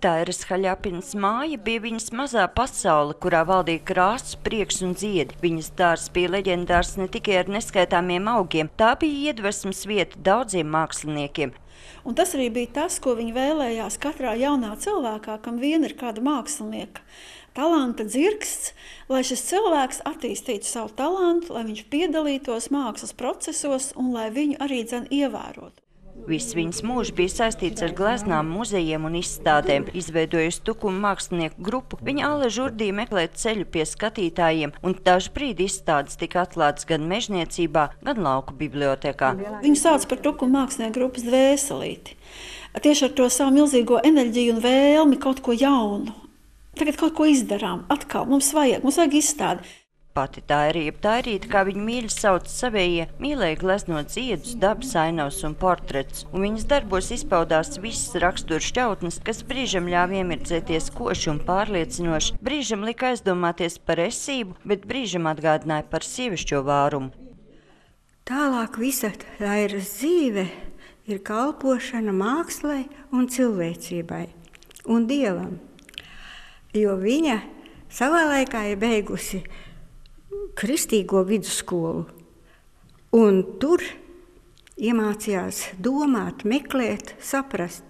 Tairas Haļapinas māja bija viņas mazā pasaule, kurā valdīja krāsts, prieks un dziedi. Viņas dārzs bija leģendārs ne tikai ar neskaitāmiem augiem, tā bija iedvesmas vieta daudziem māksliniekiem. Un tas arī bija tas, ko viņi vēlējās katrā jaunā cilvēkā, kam vien ir kāda mākslinieka talanta dzirksts, lai šis cilvēks attīstītu savu talantu, lai viņš piedalītos mākslas procesos un lai viņu arī ievērotu. Viss viņas mūžs bija saistīts ar gleznām, muzejiem un izstādēm. Izveidojusi Tukuma mākslinieku grupu, viņa allaž urdīja meklēt ceļu pie skatītājiem, un dažu brīdi izstādes tika atklātas gan mežniecībā, gan lauku bibliotekā. Viņu sauc par Tukuma mākslinieku grupas dvēselīti. Tieši ar to savu milzīgo enerģiju un vēlmi kaut ko jaunu. Tagad kaut ko izdarām, atkal mums vajag izstādi. Pati Tairīte, kā viņa mīļi sauc savējie, mīlēja gleznot ziedus, dabas ainavas un portretus, un viņas darbos izpaudās visas rakstura šķautnes, kas brīžam ļāva iemirdzēties koši un pārliecinoši, brīžam lika aizdomāties par esību, bet brīžam atgādināja par sievišķo vārumu. Tālāk visa Tairas dzīve ir kalpošana mākslai un cilvēcībai un Dievam, jo viņa savā laikā ir beigusi kristīgo vidusskolu, un tur iemācījās domāt, meklēt, saprast.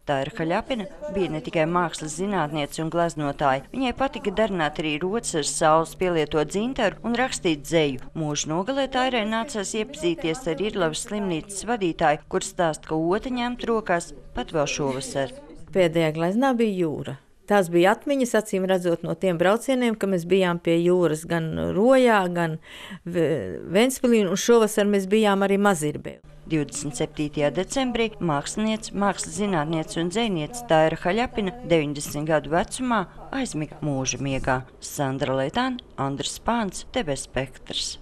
Taira Haļapina bija ne tikai mākslas zinātniece un gleznotāja, viņai patika darināt arī rotas ar saules pielietot dzintaru un rakstīt dzeju. Mūža nogalē Tairai nācās iepazīties ar Irlavas slimnīcas vadītāju, kur stāst, ka ota ņemt rokās pat vēl šovasar. Pēdējā gleznā bija jūra. Tās bija atmiņas, acīm redzot, no tiem braucieniem, ka mēs bijām pie jūras gan Rojā, gan Ventspilī, un šovasar mēs bijām arī Mazirbē. 27. decembrī māksliniece, mākslas zinātniece un dzejniece Taira Haļapina 90 gadu vecumā aizmiga mūža miegā. Sandra Leitāne, Andris Spāns, TV Spektrs.